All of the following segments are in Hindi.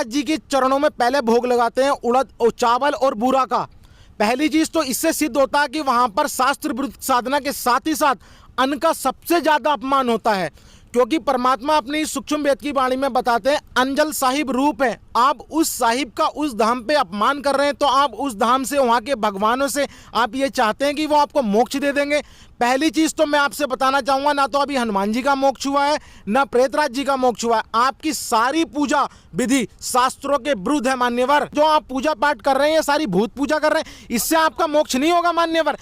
महाराज जी के चरणों में पहले भोग लगाते हैं उड़द और चावल और बूरा का। पहली चीज तो इससे सिद्ध होता है कि वहां पर शास्त्र विरुद्ध साधना के साथ ही साथ अन्न का सबसे ज्यादा अपमान होता है, क्योंकि परमात्मा अपनी सूक्ष्म वेद की वाणी में बताते हैं अंजल साहिब रूप है। आप उस साहिब का उस धाम पे अपमान कर रहे हैं, तो आप उस धाम से, वहां के भगवानों से आप ये चाहते हैं कि वो आपको मोक्ष दे देंगे। पहली चीज तो मैं आपसे बताना चाहूंगा, ना तो अभी हनुमान जी का मोक्ष हुआ है, ना प्रेतराज जी का मोक्ष हुआ है। आपकी सारी पूजा विधि शास्त्रों के विरुद्ध है मान्यवर। जो आप पूजा पाठ कर रहे हैं, सारी भूत पूजा कर रहे हैं, इससे आपका मोक्ष नहीं होगा मान्यवर।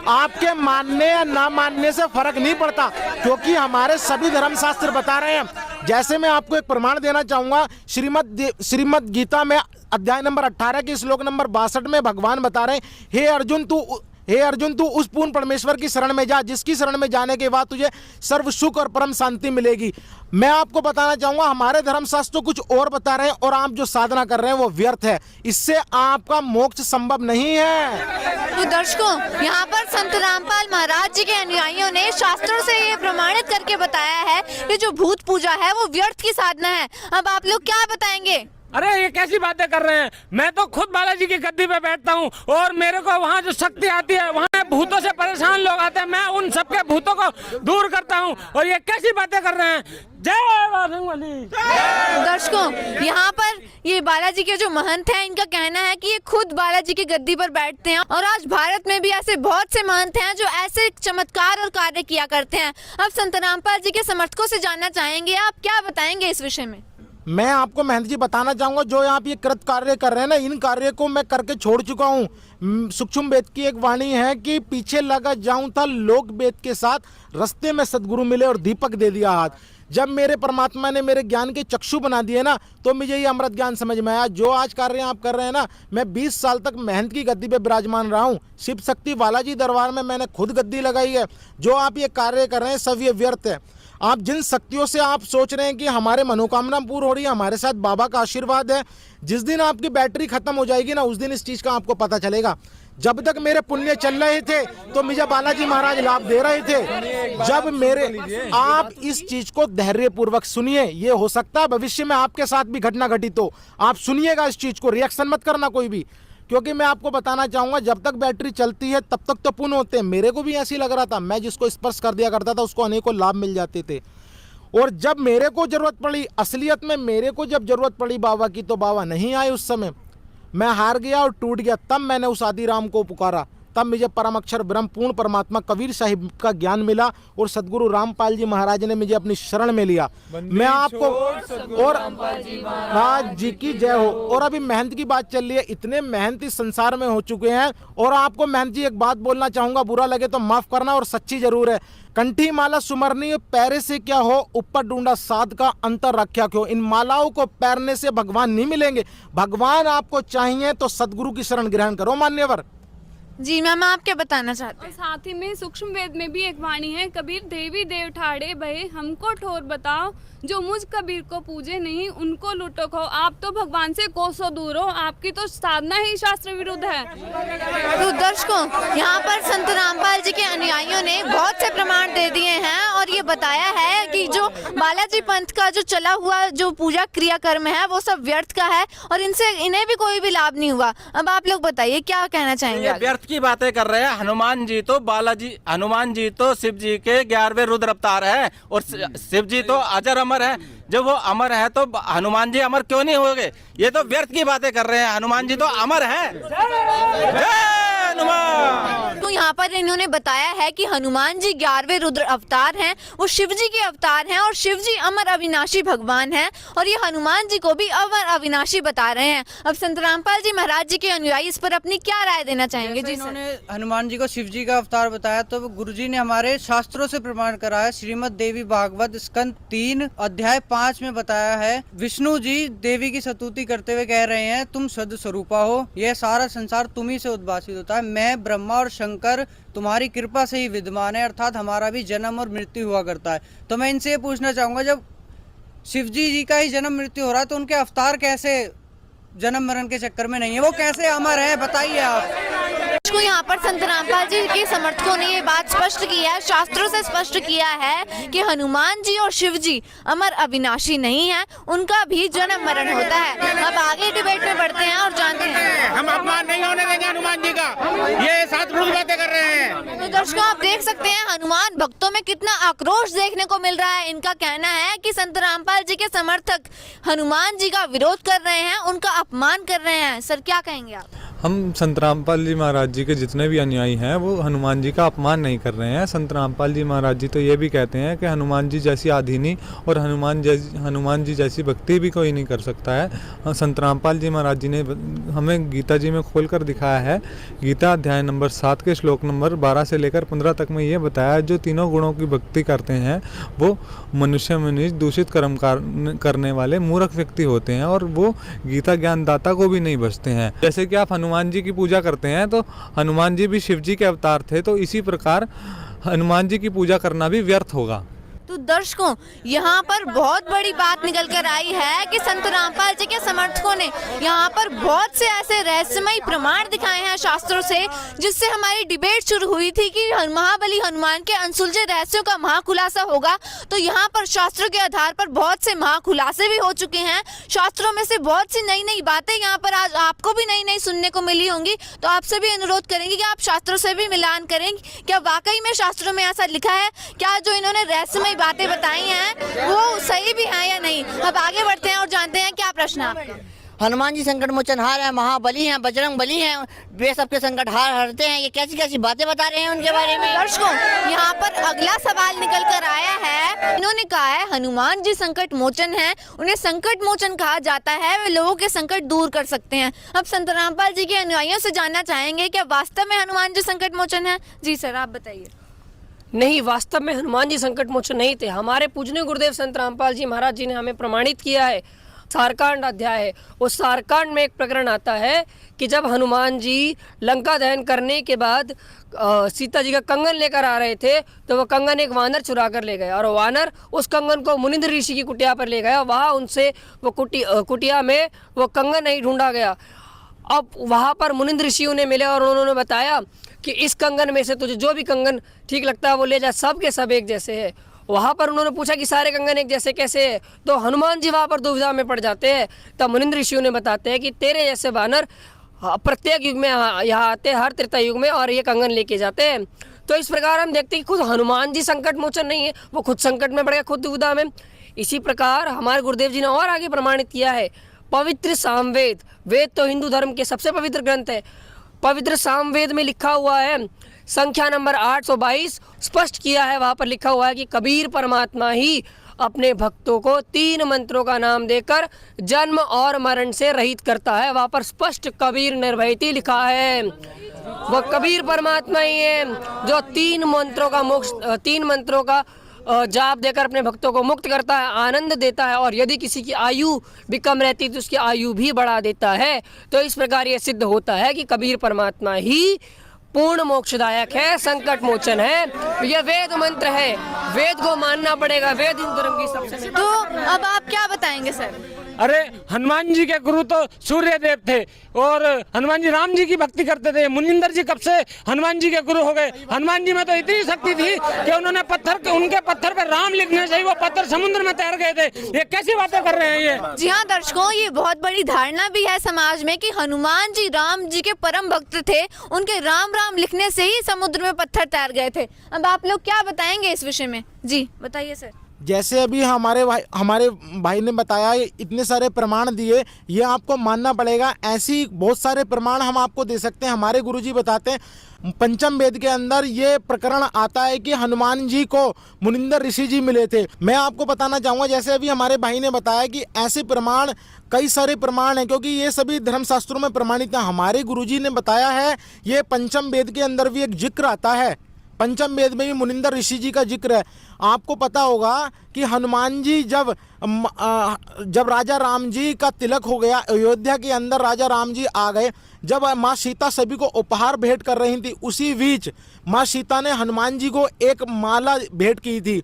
आपके मानने या ना मानने से फर्क नहीं पड़ता, क्योंकि हमारे सभी धर्मशास्त्र बता रहे हैं। जैसे मैं आपको एक प्रमाण देना चाहूंगा, श्रीमद् गीता में अध्याय नंबर 18 के श्लोक नंबर 62 में भगवान बता रहे हैं, हे अर्जुन तू उस पूर्ण परमेश्वर की शरण में जा, जिसकी शरण में जाने के बाद तुझे सर्व सुख और परम शांति मिलेगी। मैं आपको बताना चाहूंगा, हमारे धर्मशास्त्र कुछ और बता रहे हैं और आप जो साधना कर रहे हैं वो व्यर्थ है, इससे आपका मोक्ष संभव नहीं है। तो दर्शकों, यहाँ पर संत रामपाल महाराज जी के अनुयायियों ने शास्त्रों से ये प्रमाणित करके बताया है कि जो भूत पूजा है वो व्यर्थ की साधना है। अब आप लोग क्या बताएंगे? अरे ये कैसी बातें कर रहे हैं। मैं तो खुद बालाजी की गद्दी पे बैठता हूँ और मेरे को वहाँ जो शक्ति आती है, वहाँ भूतों से परेशान लोग आते हैं, मैं उन सबके भूतों को दूर करता हूँ। और ये कैसी बातें कर रहे हैं। जय बजरंगबली। दर्शकों, यहाँ पर ये बालाजी के जो महंत हैं, इनका कहना है कि ये खुद बालाजी की गद्दी पर बैठते हैं और आज भारत में भी ऐसे बहुत से महंत हैं जो ऐसे चमत्कार और कार्य किया करते हैं। अब संत रामपाल जी के समर्थकों से जानना चाहेंगे, आप क्या बताएंगे इस विषय में? मैं आपको महंत जी बताना चाहूंगा, जो आप ये कृत कार्य कर रहे हैं ना, इन कार्य को मैं करके छोड़ चुका हूँ। सूक्ष्म वेद की एक वाणी है कि पीछे लगा जाऊं था लोक वेद के साथ, रास्ते में सदगुरु मिले और दीपक दे दिया हाथ। जब मेरे परमात्मा ने मेरे ज्ञान के चक्षु बना दिए ना, तो मुझे ये अमृत ज्ञान समझ में आया। जो आज कार्य आप कर रहे हैं ना, मैं 20 साल तक महंत की गद्दी पे विराजमान रहा हूँ। शिव शक्ति बालाजी दरबार में मैंने खुद गद्दी लगाई है। जो आप ये कार्य कर रहे हैं सब ये व्यर्थ है। आप जिन शक्तियों से आप सोच रहे हैं कि हमारे मनोकामना पूर्ण हो रही है, हमारे साथ बाबा का आशीर्वाद है, जिस दिन आपकी बैटरी खत्म हो जाएगी ना, उस दिन इस चीज का आपको पता चलेगा। जब तक मेरे पुण्य चल रहे थे तो मुझे बालाजी महाराज लाभ दे रहे थे। जब मेरे, आप इस चीज को धैर्य पूर्वक सुनिए, ये हो सकता है भविष्य में आपके साथ भी घटना घटित हो। आप सुनिएगा इस चीज को, रिएक्शन मत करना कोई भी, क्योंकि मैं आपको बताना चाहूंगा, जब तक बैटरी चलती है तब तक तो पुण्य होते हैं। मेरे को भी ऐसी लग रहा था, मैं जिसको स्पर्श कर दिया करता था उसको अनेकों लाभ मिल जाते थे। और जब मेरे को जरूरत पड़ी, असलियत में मेरे को जब जरूरत पड़ी बाबा की, तो बाबा नहीं आए। उस समय मैं हार गया और टूट गया। तब मैंने उस आदि राम को पुकारा, तब मुझे परम अक्षर ब्रह्म पूर्ण परमात्मा कबीर साहिब का ज्ञान मिला और सदगुरु रामपाल जी महाराज ने मुझे अपनी शरण में लिया। मैं आपको, और राज जी की जय हो। और अभी मेहनत की बात चल रही है, इतने मेहनत इस संसार में हो चुके हैं। और आपको मेहनत जी एक बात बोलना चाहूंगा, बुरा लगे तो माफ करना, और सच्ची जरूर है। कंठी माला सुमरनी पैरे से क्या हो, ऊपर ढूंढा साध का अंतर रखा क्यों। इन मालाओं को पैरने से भगवान नहीं मिलेंगे। भगवान आपको चाहिए तो सदगुरु की शरण ग्रहण करो मान्यवर। जी मैम, आप क्या बताना चाहते और हैं? साथ ही में सूक्ष्म वेद में भी एक वाणी है, कबीर देवी देव ठाड़े भये हमको ठोर बताओ, जो मुझ कबीर को पूजे नहीं उनको लूटो खो। आप तो भगवान से कोसों दूर हो, आपकी तो साधना ही शास्त्र विरुद्ध है। तो दर्शकों, यहाँ पर संत रामपाल जी के अनुयायियों ने बहुत से प्रमाण दे दिए हैं और ये बताया है कि जो बालाजी पंथ का जो चला हुआ जो पूजा क्रियाकर्म है वो सब व्यर्थ का है और इनसे इन्हें भी कोई भी लाभ नहीं हुआ। अब आप लोग बताइए क्या कहना चाहेंगे? व्यर्थ की बातें कर रहे हैं। हनुमान जी तो शिव जी के 11वें रुद्र अवतार है और शिव जी तो अजर अमर है। जब वो अमर है तो हनुमान जी अमर क्यों नहीं होंगे? ये तो व्यर्थ की बातें कर रहे हैं। हनुमान जी तो अमर हैं। तो यहाँ पर इन्होंने बताया है कि हनुमान जी 11वें रुद्र अवतार हैं, वो शिव जी के अवतार हैं और शिव जी अमर अविनाशी भगवान हैं और ये हनुमान जी को भी अमर अविनाशी बता रहे हैं। अब संत रामपाल जी महाराज जी के अनुयायी इस पर अपनी क्या राय देना चाहेंगे? जी इन्होंने हनुमान जी को शिव जी का अवतार बताया, तो गुरुजी ने हमारे शास्त्रों से प्रमाण कराया। श्रीमद देवी भागवत स्कंद 3 अध्याय 5 में बताया है, विष्णु जी देवी की स्तुति करते हुए कह रहे हैं, तुम सद स्वरूपा हो, यह सारा संसार तुम्ही से उद्भासित होता है। मैं ब्रह्मा और शंकर तुम्हारी कृपा से ही विद्यमान है, अर्थात हमारा भी जन्म और मृत्यु हुआ करता है। तो मैं इनसे ये पूछना चाहूंगा, जब शिव जी का ही जन्म मृत्यु हो रहा है तो उनके अवतार कैसे जन्म मरण के चक्कर में नहीं है? वो कैसे अमर है, बताइए आप। दर्शकों, यहाँ पर संत रामपाल जी के समर्थकों ने ये बात स्पष्ट की है, शास्त्रों से स्पष्ट किया है कि हनुमान जी और शिव जी अमर अविनाशी नहीं है, उनका भी जन्म मरण होता है। अब आगे डिबेट में बढ़ते हैं और जानते हैं। हम अपमान नहीं होने देंगे हनुमान जी का, ये शास्त्रों की बातें कर रहे हैं। तो दर्शकों, आप देख सकते हैं हनुमान भक्तों में कितना आक्रोश देखने को मिल रहा है। इनका कहना है कि संत रामपाल जी के समर्थक हनुमान जी का विरोध कर रहे हैं, उनका अपमान कर रहे हैं। सर, क्या कहेंगे आप? हम संत रामपाल जी महाराज जी के जितने भी अनुयायी हैं वो हनुमान जी का अपमान नहीं कर रहे हैं। संत रामपाल जी महाराज जी तो ये भी कहते हैं कि हनुमान जी जैसी आधीनी और हनुमान जी जैसी भक्ति भी कोई नहीं कर सकता है। संत रामपाल जी महाराज जी ने हमें गीता जी में खोल कर दिखाया है। गीता अध्याय नंबर 7 के श्लोक नंबर 12 से लेकर 15 तक में ये बताया, जो तीनों गुणों की भक्ति करते हैं वो मनुष्य दूषित कर्म करने वाले मूर्ख व्यक्ति होते हैं और वो गीता ज्ञानदाता को भी नहीं बचते हैं। जैसे कि आप हनुमान जी की पूजा करते हैं तो हनुमान जी भी शिव जी के अवतार थे, तो इसी प्रकार हनुमान जी की पूजा करना भी व्यर्थ होगा। तो दर्शकों, यहाँ पर बहुत बड़ी बात निकल कर आई है कि संत रामपाल जी के समर्थकों ने यहाँ पर बहुत से ऐसे रहस्यमयी प्रमाण दिखाए हैं शास्त्रों से, जिससे हमारी डिबेट शुरू हुई थी कि महाबली हनुमान के अनसुलझे रहस्यों का महाखुलासा होगा। तो यहाँ पर शास्त्रों के आधार पर बहुत से महाखुलासे भी हो चुके हैं। शास्त्रों में से बहुत सी नई नई बातें यहाँ पर आज आपको भी नई नई सुनने को मिली होंगी। तो आपसे भी अनुरोध करेंगे कि आप शास्त्रों से भी मिलान करेंगे, क्या वाकई में शास्त्रों में ऐसा लिखा है, क्या जो इन्होंने रहस्यमयी बातें बताई हैं वो सही भी है या नहीं। अब आगे बढ़ते हैं और जानते हैं क्या प्रश्न है आपका। हनुमान जी संकट मोचनहार है, महाबली हैं, बजरंग बली हैं, वे सबके संकट हार हरते हैं। ये कैसी कैसी बातें बता रहे हैं उनके बारे में। दर्शकों, यहाँ पर अगला सवाल निकल कर आया है। इन्होंने कहा है हनुमान जी संकट मोचन है, उन्हें संकट मोचन कहा जाता है, वे लोगों के संकट दूर कर सकते हैं। अब संत रामपाल जी के अनुयायियों से जानना चाहेंगे क्या वास्तव में हनुमान जी संकट मोचन है। जी सर, आप बताइए। नहीं, वास्तव में हनुमान जी संकट मोचन नहीं थे। हमारे पूजनीय गुरुदेव संत रामपाल जी महाराज जी ने हमें प्रमाणित किया है। सारकांड अध्याय है, उस सारकांड में एक प्रकरण आता है कि जब हनुमान जी लंका दहन करने के बाद सीता जी का कंगन लेकर आ रहे थे, तो वो कंगन एक वानर चुरा कर ले गया और वानर उस कंगन को मुनिंद्र ऋषि की कुटिया पर ले गया। वहाँ उनसे वो कुटिया में वो कंगन नहीं ढूंढा गया। अब वहाँ पर मुनिंद्र ऋषियों ने मिले और उन्होंने बताया कि इस कंगन में से तुझे जो भी कंगन ठीक लगता है वो ले जा, सब के सब एक जैसे है। वहाँ पर उन्होंने पूछा कि सारे कंगन एक जैसे कैसे है, तो हनुमान जी वहाँ पर दुविधा में पड़ जाते हैं। तब मुनिंद्र ऋषियों ने बताते हैं कि तेरे जैसे वानर प्रत्येक युग में यहाँ आते हैं, हर त्रेता युग में, और ये कंगन लेके जाते हैं। तो इस प्रकार हम देखते हैं कि खुद हनुमान जी संकट मोचन नहीं है, वो खुद संकट में पड़ गए, खुद दुविधा में। इसी प्रकार हमारे गुरुदेव जी ने और आगे प्रमाणित किया है, पवित्र सामवेद, वेद तो हिंदू धर्म के सबसे पवित्र ग्रंथ है। पवित्र सामवेद में लिखा हुआ है, संख्या नंबर 822 स्पष्ट किया है, वहाँ पर लिखा हुआ है कि कबीर परमात्मा ही अपने भक्तों को 3 मंत्रों का नाम देकर जन्म और मरण से रहित करता है। वहाँ पर स्पष्ट कबीर निर्भयति लिखा है। वह कबीर परमात्मा ही है जो 3 मंत्रों का जाप देकर अपने भक्तों को मुक्त करता है, आनंद देता है, और यदि किसी की आयु भी कम रहती तो उसकी आयु भी बढ़ा देता है। तो इस प्रकार ये सिद्ध होता है कि कबीर परमात्मा ही पूर्ण मोक्षदायक है, संकट मोचन है। यह वेद मंत्र है, वेद को मानना पड़ेगा, वेद हिंदू धर्म की सबसे। तो अब आप क्या बताएंगे सर? अरे हनुमान जी के गुरु तो सूर्य देव थे और हनुमान जी राम जी की भक्ति करते थे। मुनिंदर जी कब से हनुमान जी के गुरु हो गए? हनुमान जी में तो इतनी शक्ति थी कि उन्होंने उनके पत्थर पर राम लिखने से ही वो पत्थर समुद्र में तैर गए थे। ये कैसी बातें कर रहे हैं ये? जी हाँ दर्शकों, ये बहुत बड़ी धारणा भी है समाज में कि हनुमान जी राम जी के परम भक्त थे, उनके राम राम लिखने से ही समुद्र में पत्थर तैर गए थे। अब आप लोग क्या बताएंगे इस विषय में? जी बताइए सर। जैसे अभी हमारे भाई ने बताया, इतने सारे प्रमाण दिए, ये आपको मानना पड़ेगा। ऐसी बहुत सारे प्रमाण हम आपको दे सकते हैं। हमारे गुरुजी बताते हैं पंचम वेद के अंदर ये प्रकरण आता है कि हनुमान जी को मुनिंदर ऋषि जी मिले थे। मैं आपको बताना चाहूँगा, जैसे अभी हमारे भाई ने बताया कि ऐसे प्रमाण, कई सारे प्रमाण हैं, क्योंकि ये सभी धर्मशास्त्रों में प्रमाणित हैं। हमारे गुरुजी ने बताया है, ये पंचम वेद के अंदर भी एक जिक्र आता है, पंचम वेद में भी मुनिंदर ऋषि जी का जिक्र है। आपको पता होगा कि हनुमान जी जब राजा राम जी का तिलक हो गया, अयोध्या के अंदर राजा राम जी आ गए, जब माँ सीता सभी को उपहार भेंट कर रही थी, उसी बीच माँ सीता ने हनुमान जी को एक माला भेंट की थी।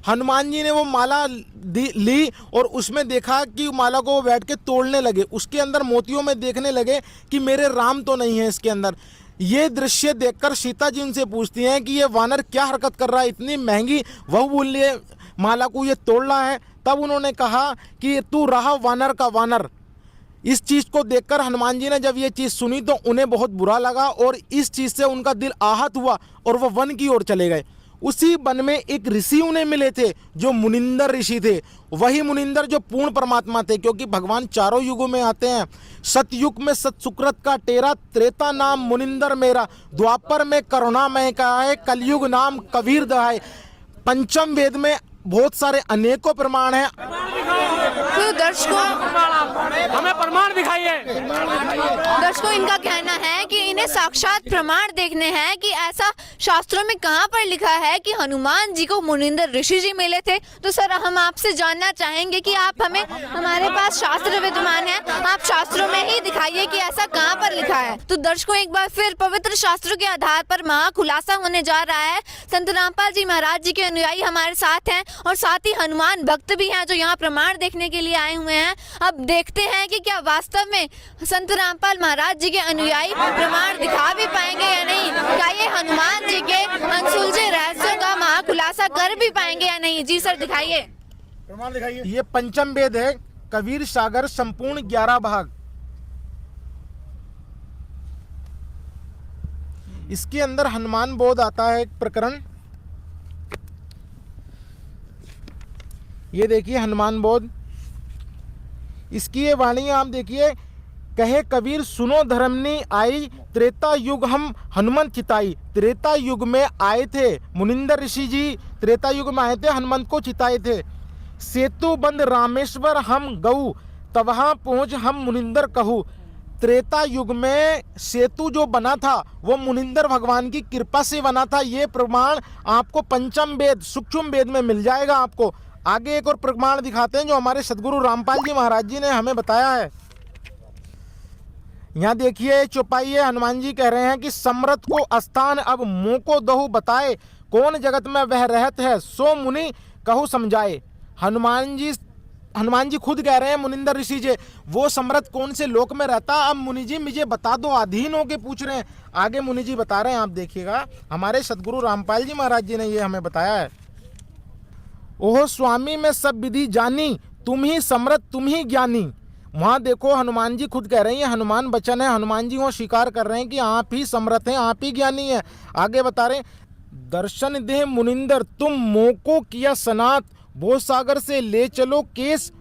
हनुमान जी ने वो माला ली और उसमें देखा कि माला को वो बैठ के तोड़ने लगे, उसके अंदर मोतियों में देखने लगे कि मेरे राम तो नहीं है इसके अंदर। ये दृश्य देखकर सीता जी उनसे पूछती हैं कि ये वानर क्या हरकत कर रहा है, इतनी महंगी बहुमूल्य माला को ये तोड़ रहा है। तब उन्होंने कहा कि तू रहा वानर का वानर। इस चीज़ को देखकर हनुमान जी ने जब ये चीज़ सुनी तो उन्हें बहुत बुरा लगा और इस चीज़ से उनका दिल आहत हुआ और वह वन की ओर चले गए। उसी वन में एक ऋषि उन्हें मिले थे जो मुनिंदर ऋषि थे। वही मुनिंदर जो पूर्ण परमात्मा थे, क्योंकि भगवान चारों युगों में आते हैं। सतयुग में सत सुकृत का टेरा, त्रेता नाम मुनिंदर मेरा, द्वापर में करुणामय का है, कलयुग नाम कबीर दहाय। पंचम वेद में बहुत सारे अनेकों प्रमाण हैं। तो दर्शकों, हमें प्रमाण दिखाइए। दर्शकों इनका कहना है कि इन्हें साक्षात प्रमाण देखने हैं कि ऐसा शास्त्रों में कहाँ पर लिखा है कि हनुमान जी को मुनिंदर ऋषि जी मिले थे। तो सर हम आपसे जानना चाहेंगे कि आप हमें, हमारे पास शास्त्र विद्यमान है, आप शास्त्रों में ही दिखाइए कि ऐसा कहाँ पर लिखा है। तो दर्शकों एक बार फिर पवित्र शास्त्रों के आधार पर महा खुलासा होने जा रहा है। संत रामपाल जी महाराज जी के अनुयायी हमारे साथ हैं और साथ ही हनुमान भक्त भी हैं जो यहाँ प्रमाण देखने के लिए आए हुए हैं। अब देखते हैं कि क्या वास्तव में संत रामपाल महाराज जी के अनुयायी प्रमाण दिखा भी पाएंगे या नहीं। क्या ये हनुमान जी के अनसुलझे रहस्यों का महाखुलासा कर भी पाएंगे या नहीं। जी सर दिखाइए। प्रमाण दिखाइए। ये पंचम वेद है, कबीर सागर, संपूर्ण 11 भाग। इसके अंदर हनुमान बोध आता है एक प्रकरण। ये देखिए हनुमान बोध, इसकी ये वाणी आप देखिए। कहे कबीर सुनो धर्मनी आई, त्रेता युग हम हनुमंत चिताई। त्रेता युग में आए थे मुनिंदर ऋषि जी, त्रेता युग में आए थे, हनुमंत को चिताए थे। सेतु बंद रामेश्वर हम गऊ, तवहाँ पहुँच हम मुनिंदर कहू। त्रेता युग में सेतु जो बना था वो मुनिंदर भगवान की कृपा से बना था। ये प्रमाण आपको पंचम वेद सूक्ष्म वेद में मिल जाएगा। आपको आगे एक और प्रमाण दिखाते हैं जो हमारे सदगुरु रामपाल जी महाराज जी ने हमें बताया है। यहाँ देखिए चौपाई है, हनुमान जी कह रहे हैं कि समरथ को स्थान अब मुँह को दहु बताए, कौन जगत में वह रहत है सो मुनि कहू समझाए। हनुमान जी खुद कह रहे हैं मुनिंदर ऋषि जी, वो समरथ कौन से लोक में रहता। अब मुनि जी मुझे बता दो, अधीन होके पूछ रहे हैं। आगे मुनि जी बता रहे हैं, आप देखिएगा। हमारे सदगुरु रामपाल जी महाराज जी ने ये हमें बताया है। ओहो स्वामी में सब विधि जानी, तुम ही समरथ तुम ही ज्ञानी। वहाँ देखो हनुमान जी खुद कह रहे हैं, हनुमान वचन है, हनुमान जी वहाँ स्वीकार कर रहे हैं कि आप ही समरथ हैं, आप ही ज्ञानी है। आगे बता रहे हैं दर्शन दे मुनिंदर तुम मोको किया सनात, भो सागर से ले चलो केस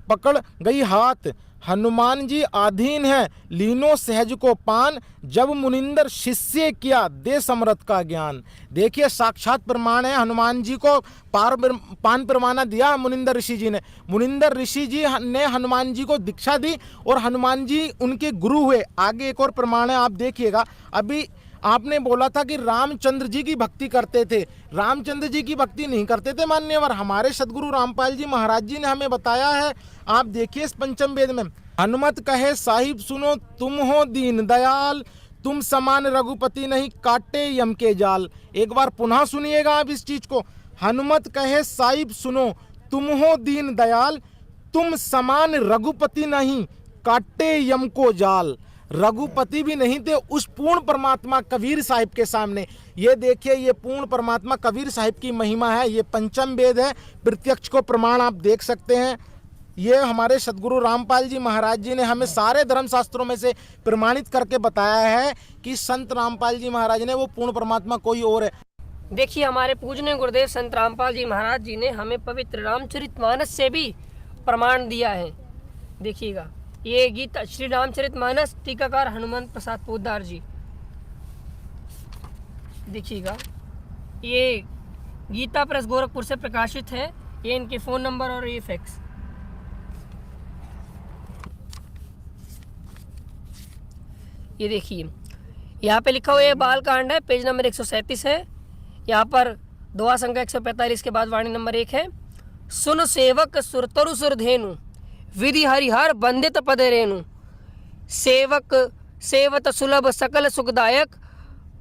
पकड़ गई हाथ। हनुमान जी आधीन है लीनो सहज को पान, जब मुनिंदर शिष्य किया दे समरथ का ज्ञान। देखिए साक्षात प्रमाण है, हनुमान जी को पान परवाना दिया मुनिंदर ऋषि जी ने। मुनिंदर ऋषि जी ने हनुमान जी को दीक्षा दी और हनुमान जी उनके गुरु हुए। आगे एक और प्रमाण है, आप देखिएगा। अभी आपने बोला था कि रामचंद्र जी की भक्ति करते थे, रामचंद्र जी की भक्ति नहीं करते थे मान्यवर। हमारे सदगुरु रामपाल जी महाराज जी ने हमें बताया है, आप देखिए इस पंचम वेद में। हनुमत कहे साहिब सुनो तुम हो दीन दयाल, तुम समान रघुपति नहीं काटे यम के जाल। एक बार पुनः सुनिएगा आप इस चीज को। हनुमत कहे साहिब सुनो तुम हो दीन दयाल, तुम समान रघुपति नहीं काटे यम को जाल। रघुपति भी नहीं थे उस पूर्ण परमात्मा कबीर साहिब के सामने। ये देखिए ये पूर्ण परमात्मा कबीर साहिब की महिमा है। ये पंचम वेद है, प्रत्यक्ष को प्रमाण आप देख सकते हैं। ये हमारे सदगुरु रामपाल जी महाराज जी ने हमें सारे धर्म शास्त्रों में से प्रमाणित करके बताया है कि संत रामपाल जी महाराज ने वो पूर्ण परमात्मा कोई और है। देखिए हमारे पूजनीय गुरुदेव संत रामपाल जी महाराज जी ने हमें पवित्र रामचरितमानस से भी प्रमाण दिया है। देखिएगा ये गीता श्री रामचरितमानस टीकाकार हनुमंत प्रसाद पोद्दार जी। देखिएगा ये गीता प्रेस गोरखपुर से प्रकाशित है। ये इनके फ़ोन नंबर और ये फैक्स। ये देखिए यहाँ पे लिखा हुआ है बाल कांड है, पेज नंबर 137 है। यहाँ पर दुआ संख्या 145 के बाद वाणी नंबर 1 है। सुन सेवक सुरतरु सुरधेनु, विधि हरिहर बंदित पद रेणु। सेवक सेवत सुलभ सकल सुखदायक,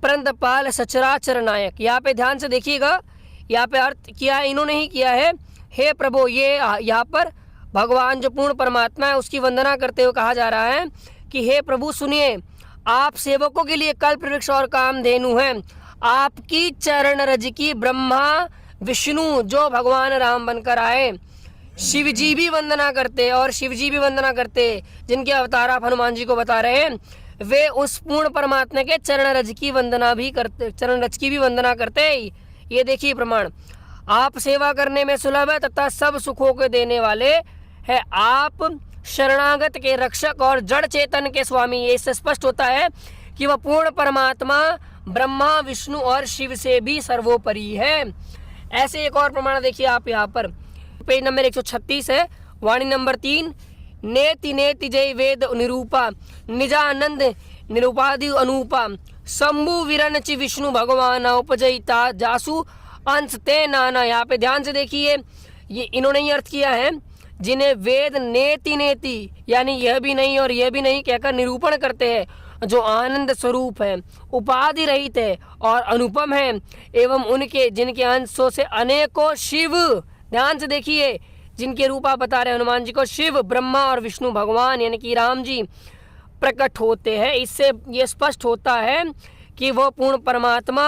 प्रंतपाल सचराचर नायक। यहाँ पे ध्यान से देखिएगा, यहाँ पे अर्थ किया है इन्होंने ही किया है। हे प्रभु, ये यहाँ पर भगवान जो पूर्ण परमात्मा है उसकी वंदना करते हुए कहा जा रहा है कि हे प्रभु सुनिए, आप सेवकों के लिए कल्प वृक्ष और कामधेनु हैं। आपकी चरण रज की ब्रह्मा विष्णु जो भगवान राम बनकर आए, शिव जी भी वंदना करते और शिव जी भी वंदना करते, जिनके अवतार आप हनुमान जी को बता रहे हैं, वे उस पूर्ण परमात्मा के चरण रज की वंदना भी करते, चरण रज की भी वंदना करते। ये देखिए प्रमाण, आप सेवा करने में सुलभ है तथा सब सुखों के देने वाले है। आप शरणागत के रक्षक और जड़ चेतन के स्वामी। ये इससे स्पष्ट होता है कि वह पूर्ण परमात्मा ब्रह्मा विष्णु और शिव से भी सर्वोपरि है। ऐसे एक और प्रमाण देखिए आप यहाँ पर, पेज नंबर 136 है, वाणी नंबर 3, नेति नेति जय वेद निरूपा निजानंद निरूपादि अनूपा शंभु विरनच विष्णु भगवान उपजयिता जासु अंश ते नाना। यहाँ पे ध्यान से देखिए, ये इन्होंने ही अर्थ किया है, जिन्हें वेद नेति नेति यानी यह भी नहीं और यह भी नहीं कहकर निरूपण करते हैं, जो आनंद स्वरूप है, उपाधि रहित है और अनुपम है, एवं उनके जिनके अंशों से अनेकों शिव, ध्यान से देखिए, जिनके रूप आप बता रहे हैं हनुमान जी को, शिव ब्रह्मा और विष्णु भगवान यानी कि राम जी प्रकट होते हैं। इससे ये स्पष्ट होता है कि वो पूर्ण परमात्मा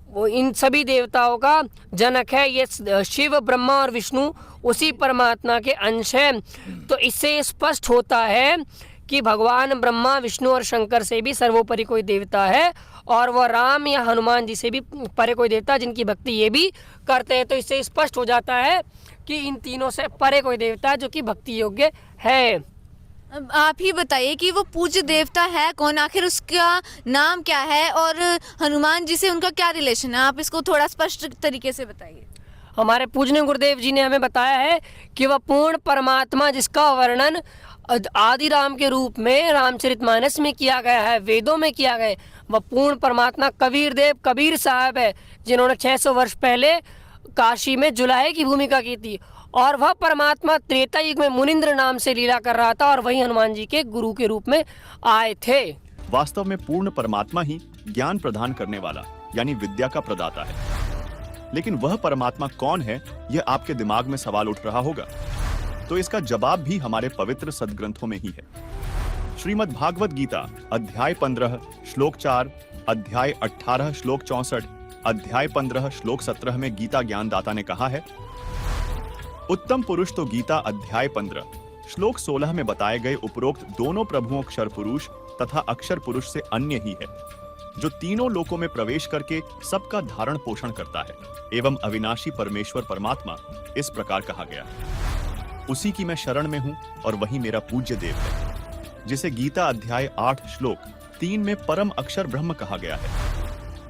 वो इन सभी देवताओं का जनक है। ये शिव ब्रह्मा और विष्णु उसी परमात्मा के अंश हैं। तो इससे स्पष्ट होता है कि भगवान ब्रह्मा विष्णु और शंकर से भी सर्वोपरि कोई देवता है, और वह राम या हनुमान जी से भी परे कोई देवता जिनकी भक्ति ये भी करते हैं। तो इससे स्पष्ट हो जाता है कि इन तीनों से परे कोई देवता है जो कि भक्ति योग्य है। अब आप ही बताइए कि वो पूज्य देवता है कौन, आखिर उसका नाम क्या है और हनुमान जी से उनका क्या रिलेशन है, आप इसको थोड़ा स्पष्ट तरीके से बताइए। हमारे पूजनीय गुरुदेव जी ने हमें बताया है कि वह पूर्ण परमात्मा जिसका वर्णन आदि राम के रूप में रामचरितमानस में किया गया है, वेदों में किया गया है, वह पूर्ण परमात्मा कबीर साहब है, जिन्होंने 600 वर्ष पहले काशी में जुलाहे की भूमिका की थी, और वह परमात्मा त्रेता युग में मुनिंद्र नाम से लीला कर रहा था और वही हनुमान जी के गुरु के रूप में आए थे। वास्तव में पूर्ण परमात्मा ही ज्ञान प्रदान करने वाला यानी विद्या का प्रदाता है, लेकिन वह परमात्मा कौन है, यह आपके दिमाग में सवाल उठ रहा होगा। तो इसका जवाब भी हमारे पवित्र सदग्रंथों में ही है। श्रीमद् भागवत गीता अध्याय 15 श्लोक 4, अध्याय 18 श्लोक 64, अध्याय 15 श्लोक 17 में गीता ज्ञानदाता ने कहा है, उत्तम पुरुष तो गीता अध्याय 15 श्लोक 16 में बताए गए उपरोक्त दोनों प्रभुओं क्षर पुरुष तथा अक्षर पुरुष से अन्य ही है, जो तीनों लोकों में प्रवेश करके सबका धारण पोषण करता है एवं अविनाशी परमेश्वर परमात्मा इस प्रकार कहा गया। उसी की मैं शरण में हूं और वही मेरा पूज्य देव है, जिसे गीता अध्याय 8 श्लोक 3 में परम अक्षर ब्रह्म कहा गया है,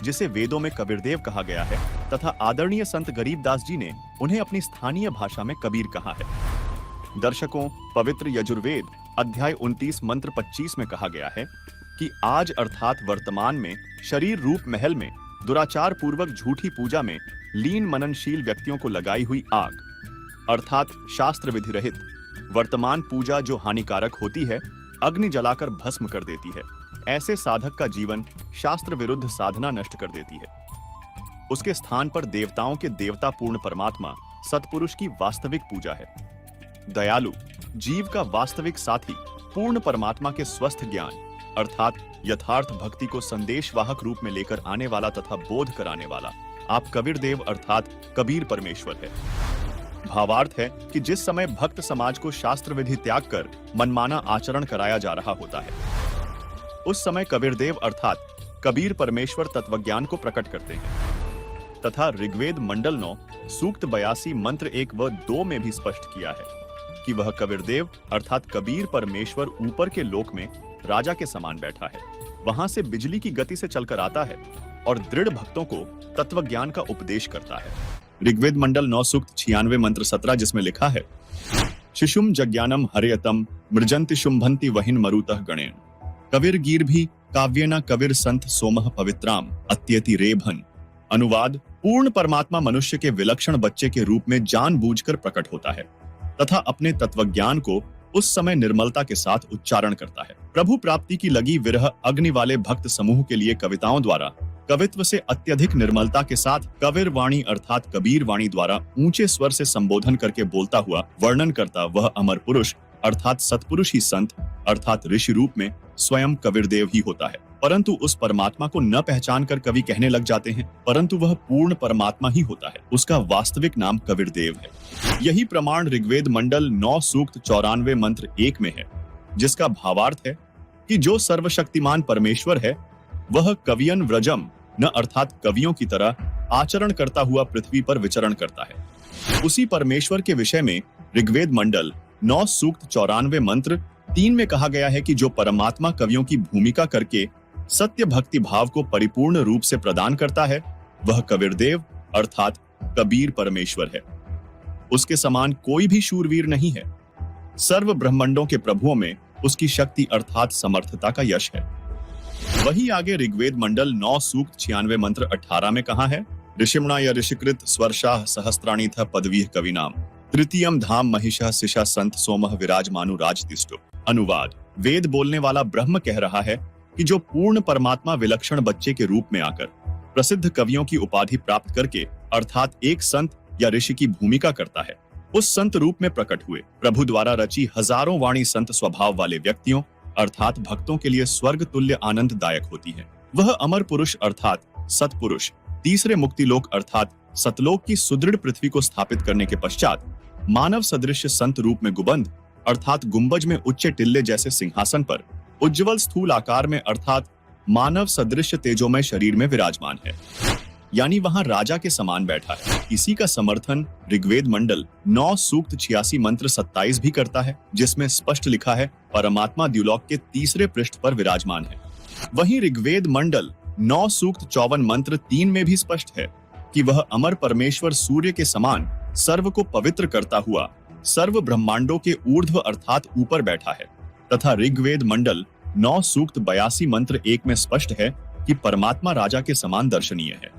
जिसे वेदों में कबीरदेव कहा गया है तथा आदरणीय संत गरीबदास जी ने उन्हें अपनी स्थानीय भाषा में कबीर कहा है। दर्शकों, पवित्र यजुर्वेद अध्याय 29 मंत्र 25 में कहा गया है कि आज अर्थात वर्तमान में शरीर रूप महल में दुराचार पूर्वक झूठी पूजा में लीन मननशील व्यक्तियों को लगाई हुई आग अर्थात शास्त्र विधि रहित वर्तमान पूजा जो हानिकारक होती है, अग्नि जलाकर भस्म कर देती है। ऐसे साधक का जीवन शास्त्र विरुद्ध साधना नष्ट कर देती है। उसके स्थान पर देवताओं के देवता पूर्ण परमात्मा सतपुरुष की वास्तविक पूजा है। दयालु जीव का वास्तविक साथी पूर्ण परमात्मा के स्वस्थ ज्ञान अर्थात यथार्थ भक्ति को संदेशवाहक रूप में लेकर आने वाला तथा बोध कराने वाला आप कबीर देव अर्थात कबीर परमेश्वर है। भावार्थ है कि जिस समय भक्त समाज को शास्त्र विधि त्याग कर मनमाना आचरण कराया जा रहा होता है, उस समय कबीर देव अर्थात कबीर परमेश्वर तत्वज्ञान को प्रकट करते हैं तथा ऋग्वेद मंडल 9 सूक्त 82 मंत्र 1 व 2 में भी स्पष्ट किया है कि वह कबीर देव अर्थात कबीर परमेश्वर ऊपर के लोक में राजा के समान बैठा है। वहां से बिजली की गति से चलकर आता है और दृढ़ भक्तों को तत्वज्ञान का उपदेश करता है। ऋग्वेद मंडल 9 सूक्त 96 मंत्र 17 जिसमें लिखा है, शिशुम जज्ञानम हरेयतम मृजंति शुंभंति वहिन मरुतः गणेन कबीर गीर भी काव्येना कबीर संत सोमह पवित्राम अत्यति रेभन। अनुवाद, पूर्ण परमात्मा मनुष्य के विलक्षण बच्चे के रूप में जानबूझकर प्रकट होता है तथा अपने तत्वज्ञान को उस समय निर्मलता के साथ उच्चारण करता है। प्रभु प्राप्ति की लगी विरह अग्नि वाले भक्त समूह के लिए कविताओं द्वारा कवित्व से अत्यधिक निर्मलता के साथ कबीर वाणी अर्थात कबीर वाणी द्वारा ऊंचे स्वर से संबोधन करके बोलता हुआ वर्णन करता वह अमर पुरुष अर्थात सतपुरुष ही संत अर्थात ऋषि रूप में स्वयं कबीरदेव ही होता है। परंतु उस परमात्मा को न पहचान कर कवि कहने लग जाते हैं, परंतु वह पूर्ण परमात्मा ही होता है। उसका वास्तविक नाम कबीरदेव है। यही प्रमाण ऋग्वेद मंडल 9 सूक्त 94 मंत्र 1 में है, जिसका भावार्थ है कि जो सर्वशक्तिमान परमेश्वर है वह कवियन व्रजम न अर्थात कवियों की तरह आचरण करता हुआ पृथ्वी पर विचरण करता है। उसी परमेश्वर के विषय में ऋग्वेद मंडल 9 सूक्त 94 मंत्र 3 में कहा गया है कि जो परमात्मा कवियों की भूमिका करके सत्य भक्ति भाव को परिपूर्ण रूप से प्रदान करता है वह कबीरदेव अर्थात कबीर परमेश्वर है। उसके समान कोई भी शूरवीर नहीं है। सर्व ब्रह्मांडों के प्रभुओं में उसकी शक्ति अर्थात समर्थता का यश है। वही आगे ऋग्वेद मंडल 9 सूक्त 96 मंत्र 18 में कहा है, ऋषिमणा या ऋषिकृत स्वर्षाः सहस्त्राणि थ पदवीः कविनाम तृतीयम धाम महिषः सिषा संत सोमः विराजमानु राजतिष्ठो। अनुवाद, वेद बोलने वाला ब्रह्म कह रहा है कि जो पूर्ण परमात्मा विलक्षण बच्चे के रूप में आकर प्रसिद्ध कवियों की उपाधि प्राप्त करके अर्थात एक संत या ऋषि की भूमिका करता है, उस संत रूप में प्रकट हुए प्रभु द्वारा रची हजारों वाणी संत स्वभाव वाले व्यक्तियों अर्थात भक्तों के लिए स्वर्ग तुल्य आनंददायक होती है। वह अमर पुरुष अर्थात सतपुरुष तीसरे मुक्ति लोक अर्थात सतलोक की सुदृढ़ पृथ्वी को स्थापित करने के पश्चात मानव सदृश संत रूप में गुबंद अर्थात गुंबज में उच्च टिल्ले जैसे सिंहासन पर उज्जवल स्थूल आकार में अर्थात मानव सदृश तेजोमय शरीर में विराजमान है, यानी वहां राजा के समान बैठा है। इसी का समर्थन ऋग्वेद मंडल 9 सूक्त 86 मंत्र 27 भी करता है, जिसमें स्पष्ट लिखा है परमात्मा द्युलोक के तीसरे पृष्ठ पर विराजमान है। वहीं ऋग्वेद मंडल 9 सूक्त 54 मंत्र 3 में भी स्पष्ट है कि वह अमर परमेश्वर सूर्य के समान सर्व को पवित्र करता हुआ सर्व ब्रह्मांडों के ऊर्ध्व अर्थात ऊपर बैठा है, तथा ऋग्वेद मंडल 9 सूक्त 82 मंत्र 1 में स्पष्ट है कि परमात्मा राजा के समान दर्शनीय है।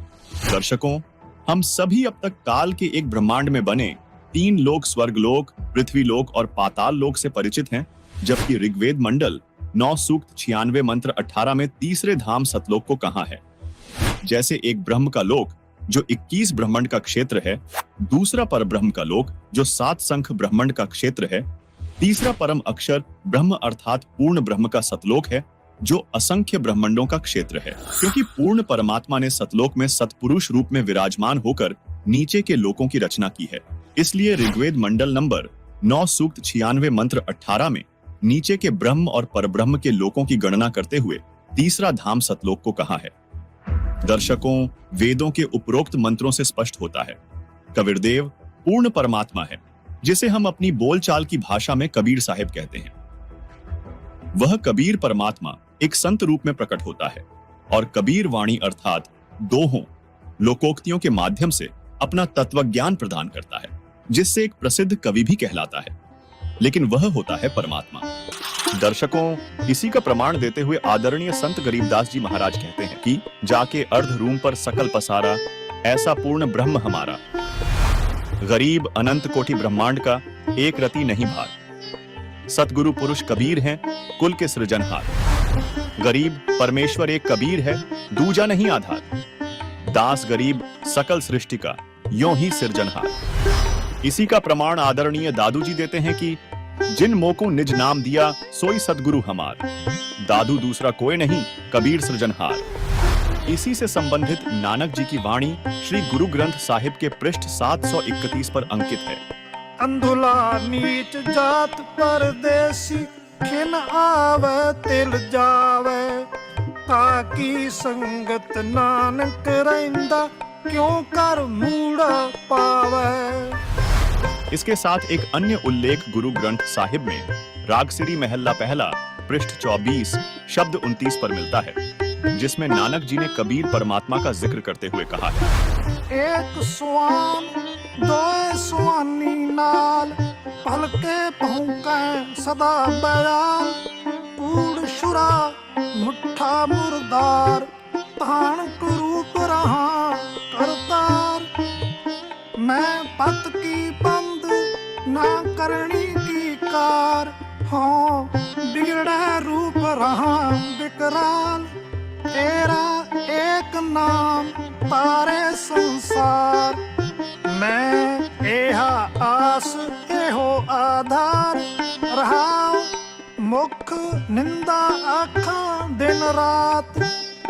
दर्शकों, हम सभी अब तक काल के एक ब्रह्मांड में बने 3 लोक स्वर्गलोक, पृथ्वीलोक और पाताल लोक से परिचित हैं, जबकि ऋग्वेद मंडल 9 सूक्त 96 मंत्र 18 में तीसरे धाम सतलोक को कहा है। जैसे एक ब्रह्म का लोक जो 21 ब्रह्मांड का क्षेत्र है, दूसरा पर ब्रह्म का लोक जो 7 संख ब्रह्मांड का क्षेत्र है, तीसरा परम अक्षर ब्रह्म अर्थात पूर्ण ब्रह्म का सतलोक है जो असंख्य ब्रह्मांडों का क्षेत्र है। क्योंकि पूर्ण परमात्मा ने सतलोक में सतपुरुष रूप में विराजमान होकर नीचे के लोकों की रचना की है, इसलिए ऋग्वेद मंडल नंबर 9 सूक्त 96 मंत्र 18 में नीचे के ब्रह्म और परब्रह्म के लोकों की गणना करते हुए तीसरा धाम सतलोक को कहा है। दर्शकों, वेदों के उपरोक्त मंत्रों से स्पष्ट होता है कबीरदेव पूर्ण परमात्मा है, जिसे हम अपनी बोलचाल की भाषा में कबीर साहिब कहते हैं। वह कबीर परमात्मा एक संत रूप में प्रकट होता है और कबीर वाणी अर्थात दोहों लोकोक्तियों के माध्यम से अपना तत्वज्ञान प्रदान करता है, जिससे एक प्रसिद्ध कवि भी कहलाता है, लेकिन वह होता है परमात्मा। दर्शकों, इसी का प्रमाण देते हुए आदरणीय संत गरीबदास जी महाराज कहते हैं कि जाके अर्ध रूम पर सकल पसारा ऐसा पूर्ण ब्रह्म हमारा, गरीब अनंत कोटि ब्रह्मांड का एक रति नहीं भार। सतगुरु पुरुष कबीर हैं कुल के सृजनहार, गरीब परमेश्वर एक कबीर है दूजा नहीं आधार। दास गरीब सकल सृष्टि का यों ही सृजनहार। इसी का प्रमाण आदरणीय दादू जी देते हैं कि जिन मोको निज नाम दिया सोई सतगुरु हमार, दादू दूसरा कोई नहीं कबीर सृजनहार। इसी से संबंधित नानक जी की वाणी श्री गुरु ग्रंथ साहिब के पृष्ठ 731 पर अंकित है। अंधुला नीच जात परदेसी खिन आवे तिल जावे, ताकि संगत नानक रहिंदा क्यों कर मूड़ा पावे। इसके साथ एक अन्य उल्लेख गुरु ग्रंथ साहिब में रागसिरी महल्ला पहला पृष्ठ 24 शब्द 29 पर मिलता है, जिसमें नानक जी ने कबीर परमात्मा का जिक्र करते हुए कहा है, एक स्वान दो स्वानी नाल पलके पहुंके सदा बयाल, कूड़ शुरा मुठा मुर्दार तान कुरूप रहा करतार। मैं पत की बंद ना करनी की कार, हाँ बिगड़े रूप रहा विकराल। तेरा एक नाम तारे संसार, मैं एहा आस एहो आधार। रहाओ मुख निंदा आखा दिन रात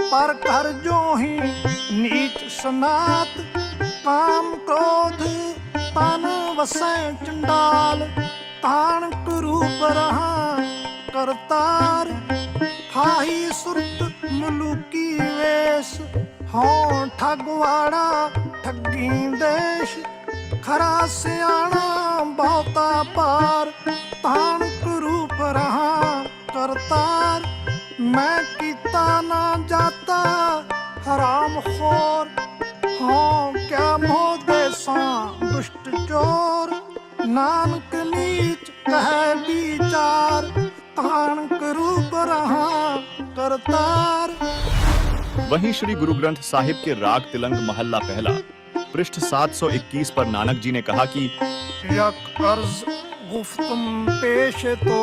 पर कर जो ही नीच सनात काम क्रोध तन वसै चंडाल तान रूप रहा करतार हाही सुरत मुलुकी वेश हों ठगवाड़ा ठगी देश खरा सियाणा बहुता पार तान रूप रहा करतार मैं कीता ना जाता हराम खोर हों क्या मोह देसा दुष्ट चोर नानक नीच कह विचार तान रूप रहा करतार। वहीं श्री गुरु ग्रंथ साहिब के राग तिलंग महल्ला पहला पृष्ठ 721 पर नानक जी ने कहा कि यक अर्ज गुफ्तम पेश तो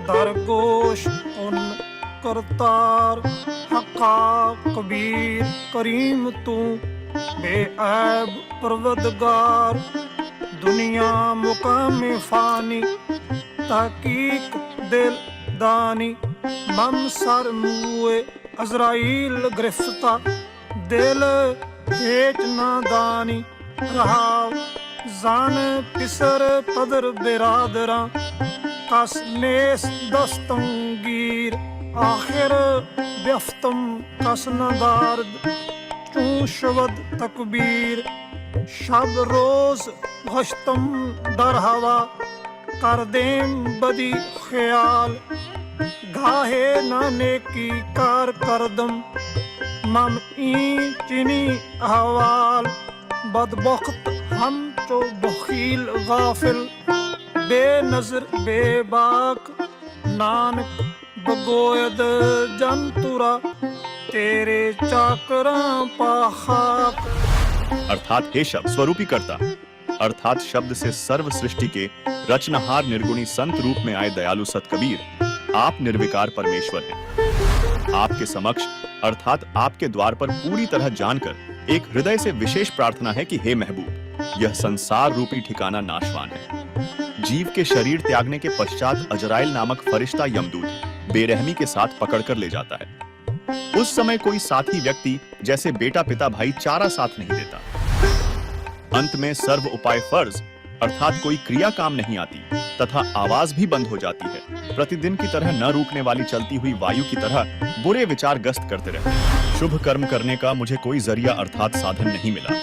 दरगोश उन करतार हका कबीर करीम तू बेऐब परवदगार दुनिया मुकाम फानी तहकीक दिल दानी मम सर मुए अजराइल गिरफ्ता दिल हेच नादानी रहा जान पिसर पदर बिरादरा कस नेस दस्तंगीर आखिर व्यफ्तम कस नदार्द चूशवद तकबीर शब रोज गश्तम दर हवा कर देम बदी ख्याल घाहे नाने की कार करदम मम ई चिनी हवाल बदबख्त हम तो बखील गाफिल बेनजर बेबाक नानक बगोयद जंतुरा तेरे चाकरा पाखाक। अर्थात हे शब्द स्वरूपी करता अर्थात शब्द से सर्व सृष्टि के रचनहार निर्गुणी संत रूप में आए दयालु सत कबीर आप निर्विकार परमेश्वर हैं। आपके समक्ष अर्थात आपके द्वार पर पूरी तरह जानकर एक हृदय से विशेष प्रार्थना है कि हे महबूब यह संसार रूपी ठिकाना नाशवान है। जीव के शरीर त्यागने के पश्चात अजराइल नामक फरिश्ता यमदूत बेरहमी के साथ पकड़ कर ले जाता है। उस समय कोई साथी व्यक्ति जैसे बेटा पिता भाई चारा साथ नहीं देता। अंत में सर्व उपाय फर्ज अर्थात कोई क्रिया काम नहीं आती तथा आवाज भी बंद हो जाती है। प्रतिदिन की तरह न रुकने वाली चलती हुई वायु की तरह बुरे विचार गस्त करते रहते। शुभ कर्म करने का मुझे कोई जरिया अर्थात साधन नहीं मिला।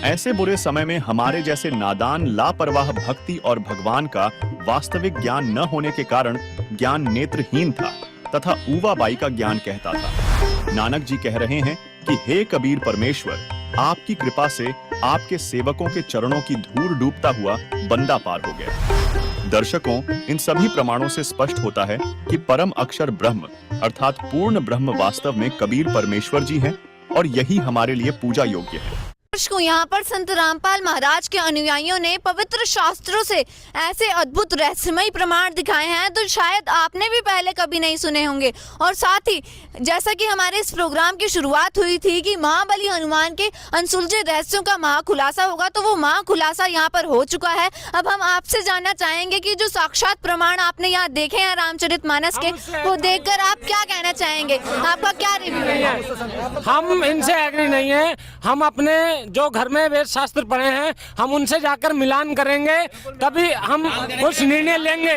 ऐसे बुरे समय में हमारे जैसे नादान लापरवाह भक्ति और भगवान का वास्तविक ज्ञान न होने के कारण ज्ञान नेत्रहीन था तथा ऊवाबाई का ज्ञान कहता था। नानक जी कह रहे हैं कि हे कबीर परमेश्वर आपकी कृपा से आपके सेवकों के चरणों की धूल डूबता हुआ बंदा पार हो गया। दर्शकों इन सभी प्रमाणों से स्पष्ट होता है कि परम अक्षर ब्रह्म अर्थात पूर्ण ब्रह्म वास्तव में कबीर परमेश्वर जी हैं और यही हमारे लिए पूजा योग्य है। को यहाँ पर संत रामपाल महाराज के अनुयायियों ने पवित्र शास्त्रों से ऐसे अद्भुत रहस्यमय प्रमाण दिखाए हैं तो शायद आपने भी पहले कभी नहीं सुने होंगे। और साथ ही जैसा कि हमारे इस प्रोग्राम की शुरुआत हुई थी कि महाबली हनुमान के अनसुलझे रहस्यों का महाखुलासा होगा, तो वो महाखुलासा यहाँ पर हो चुका है। अब हम आपसे जानना चाहेंगे कि जो साक्षात प्रमाण आपने यहाँ देखे हैं रामचरितमानस के, वो देखकर आप क्या कहना चाहेंगे, आपका क्या रिव्यू है? हम इनसे एग्री नहीं है। हम अपने जो घर में वेद शास्त्र पढ़े हैं हम उनसे जाकर मिलान करेंगे तभी हम कुछ निर्णय लेंगे।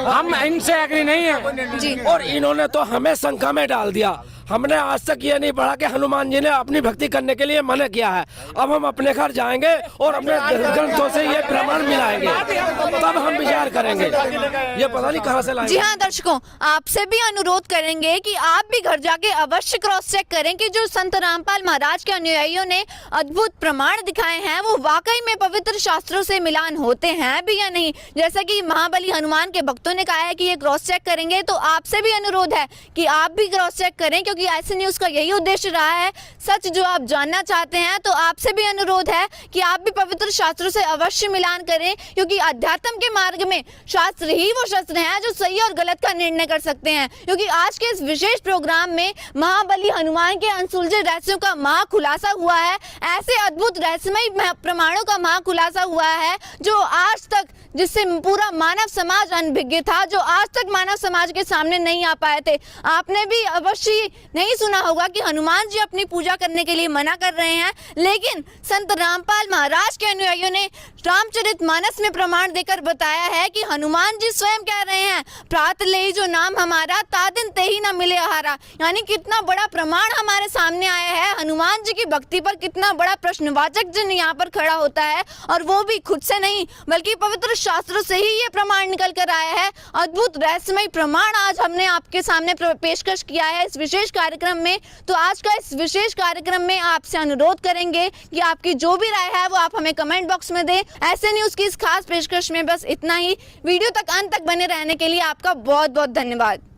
हम इनसे एग्री नहीं है जी। और इन्होंने तो हमें शंका में डाल दिया। हमने आज तक ये नहीं पढ़ा कि हनुमान जी ने अपनी भक्ति करने के लिए मना किया है। अब हम अपने घर जाएंगे और अपने ग्रंथों से ये प्रमाण मिलाएंगे तब हम विचार करेंगे। ये पता नहीं कहाँ से लाएंगे। जी हाँ दर्शकों, आपसे भी अनुरोध करेंगे कि आप भी घर जाके अवश्य क्रॉस चेक करें कि जो संत रामपाल महाराज के अनुयायियों ने अद्भुत प्रमाण दिखाए हैं वो वाकई में पवित्र शास्त्रों से मिलान होते हैं भी या नहीं। जैसा कि महाबली हनुमान के भक्तों ने कहा है कि ये क्रॉस चेक करेंगे, तो आपसे भी अनुरोध है कि आप भी क्रॉस चेक करें, क्योंकि क्योंकि ऐसे न्यूज़ का यही उद्देश्य रहा है। सच जो आप जानना चाहते हैं तो आपसे भी अनुरोध है कि आप भी पवित्र शास्त्रों से अवश्य मिलान करें, क्योंकि अध्यात्म के मार्ग में शास्त्र ही वो शस्त्र हैं जो सही और गलत का निर्णय कर सकते हैं। क्योंकि आज के इस विशेष प्रोग्राम में महाबली हनुमान के अनसुलझे रहस्यों का महाखुलासा हुआ है। ऐसे अद्भुत रहस्यमय प्रमाणों का महाखुलासा हुआ है जो आज तक, जिससे पूरा मानव समाज अनभिज्ञ था, जो आज तक मानव समाज के सामने नहीं आ पाए थे। आपने भी अवश्य नहीं सुना होगा कि हनुमान जी अपनी पूजा करने के लिए मना कर रहे हैं, लेकिन संत रामपाल महाराज के अनुयायियों ने रामचरितमानस में प्रमाण देकर बताया है कि हनुमान जी स्वयं कह रहे हैं, प्रात ले जो नाम हमारा तादिन ते ही न मिले आहारा। यानी कितना बड़ा प्रमाण हमारे सामने आया है। हनुमान जी की भक्ति पर कितना बड़ा प्रश्नवाचक चिन्ह यहाँ पर खड़ा होता है, और वो भी खुद से नहीं बल्कि पवित्र शास्त्रों से ही ये प्रमाण निकल कर आया है। अद्भुत रहस्यमय प्रमाण आज हमने आपके सामने पेशकश किया है इस विशेष कार्यक्रम में। तो आज का इस विशेष कार्यक्रम में आपसे अनुरोध करेंगे कि आपकी जो भी राय है वो आप हमें कमेंट बॉक्स में दें। ऐसे न्यूज़ की इस खास पेशकश में बस इतना ही। वीडियो तक अंत तक बने रहने के लिए आपका बहुत बहुत धन्यवाद।